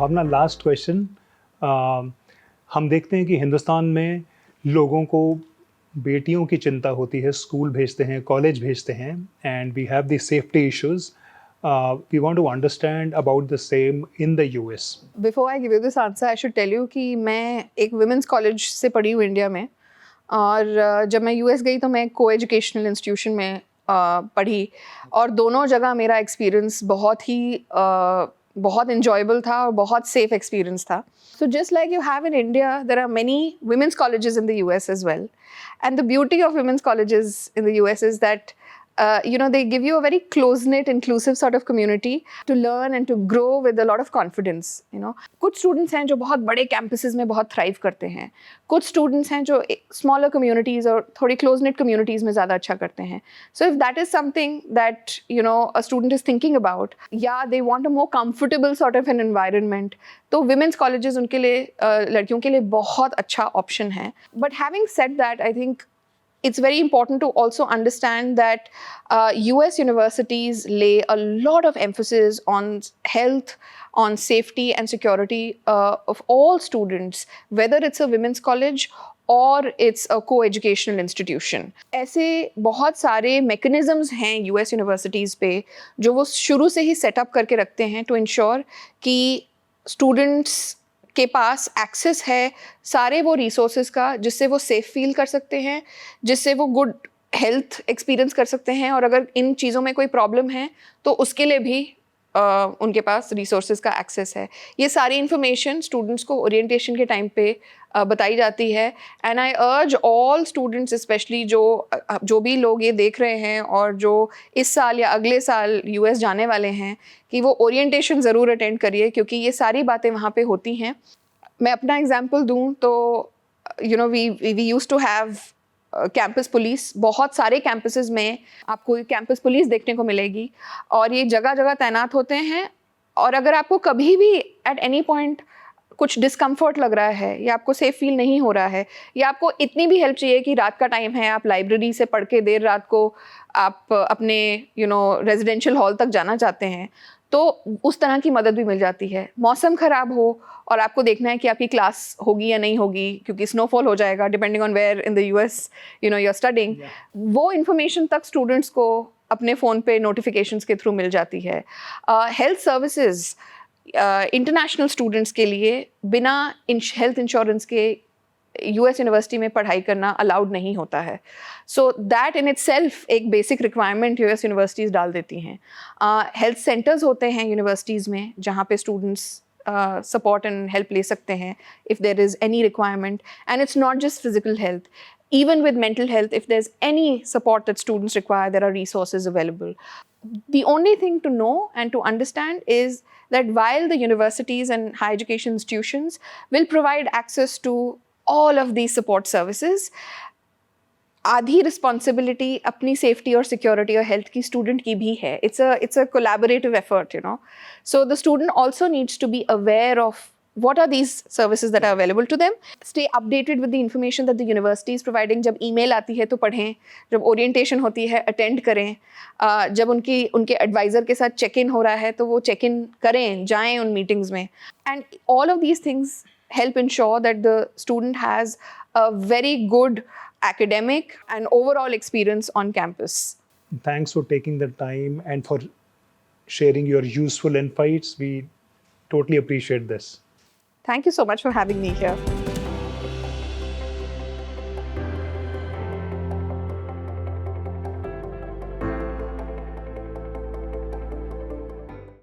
भावना, last question. हम देखते हैं कि हिंदुस्तान में लोगों को बेटियों की चिंता होती है, स्कूल भेजते हैं, कॉलेज भेजते हैं, and we have the safety issues. We want to understand about the same in the US. Before I give you this answer, I should tell you कि मैं एक women's college से पढ़ी हूँ इंडिया में, और जब मैं US गई तो मैं को एजुकेशनल इंस्टीट्यूशन में पढ़ी, और दोनों जगह मेरा एक्सपीरियंस बहुत enjoyable था और बहुत safe experience था. So just like you have in India, there are many women's colleges in the US as well. And the beauty of women's colleges in the US is that they give you a very close-knit, inclusive sort of community to learn and to grow with a lot of confidence. कुछ students हैं जो बहुत बड़े campuses में बहुत thrive करते हैं, कुछ students हैं जो smaller communities और थोड़ी close-knit communities में ज़्यादा अच्छा करते हैं. So if that is something that a student is thinking about, they want a more comfortable sort of an environment, तो women's colleges उनके लिए लड़कियों के लिए बहुत अच्छा option है. But having said that, I think it's very important to also understand that US universities lay a lot of emphasis on health, on safety and security of all students, whether it's a women's college or it's a co-educational institution. ऐसे बहुत सारे mechanisms हैं US universities पे जो वो शुरू से ही set up करके रखते हैं to ensure कि students के पास एक्सेस है सारे वो रिसोर्सेज का जिससे वो सेफ फील कर सकते हैं, जिससे वो गुड हेल्थ एक्सपीरियंस कर सकते हैं, और अगर इन चीज़ों में कोई प्रॉब्लम है तो उसके लिए भी उनके पास रिसोर्सेज का एक्सेस है. ये सारी इन्फॉर्मेशन स्टूडेंट्स को ओरिएंटेशन के टाइम पे बताई जाती है. एंड आई अर्ज ऑल स्टूडेंट्स, स्पेशली जो भी लोग ये देख रहे हैं और जो इस साल या अगले साल यूएस जाने वाले हैं, कि वो ओरिएंटेशन ज़रूर अटेंड करिए, क्योंकि ये सारी बातें वहाँ पे होती हैं. मैं अपना एग्जांपल दूँ तो we used to have campus police. बहुत सारे कैंपसेस में आपको कैंपस पुलिस देखने को मिलेगी, और ये जगह जगह तैनात होते हैं. और अगर आपको कभी भी एट एनी पॉइंट कुछ डिस्कम्फर्ट लग रहा है, या आपको सेफ फील नहीं हो रहा है, या आपको इतनी भी हेल्प चाहिए कि रात का टाइम है, आप लाइब्रेरी से पढ़ के देर रात को आप अपने रेजिडेंशियल हॉल तक जाना चाहते हैं, तो उस तरह की मदद भी मिल जाती है. मौसम ख़राब हो और आपको देखना है कि आपकी क्लास होगी या नहीं होगी, क्योंकि स्नोफॉल हो जाएगा depending on where in the US you are studying, वो इन्फॉर्मेशन तक स्टूडेंट्स को अपने फ़ोन पे नोटिफिकेशंस के थ्रू मिल जाती है. हेल्थ सर्विसेज इंटरनेशनल स्टूडेंट्स के लिए बिना हेल्थ इंश्योरेंस के यूएस यूनिवर्सिटी में पढ़ाई करना अलाउड नहीं होता है. सो दैट इन इटसेल्फ एक बेसिक रिक्वायरमेंट यूएस यूनिवर्सिटीज़ डाल देती हैं. हेल्थ सेंटर्स होते हैं यूनिवर्सिटीज़ में जहाँ पे स्टूडेंट्स सपोर्ट एंड हेल्प ले सकते हैं if there is any requirement. And it's not just physical health. Even with mental health, if there's any support that students require, there are resources available. The only thing to know and to understand is that while the universities and higher education institutions will provide access to all of these support services, आधी responsibility अपनी safety और security और health की student की भी है. It's a collaborative effort, So the student also needs to be aware of what are these services that are available to them. Stay updated with the information that the university is providing. जब email आती है तो पढ़ें, जब orientation होती है attend करें, जब उनके advisor के साथ check-in हो रहा है तो वो check-in करें, जाएं उन meetings में. And all of these things help ensure that the student has a very good academic and overall experience on campus. Thanks for taking the time and for sharing your useful insights. We totally appreciate this. Thank you so much for having me here.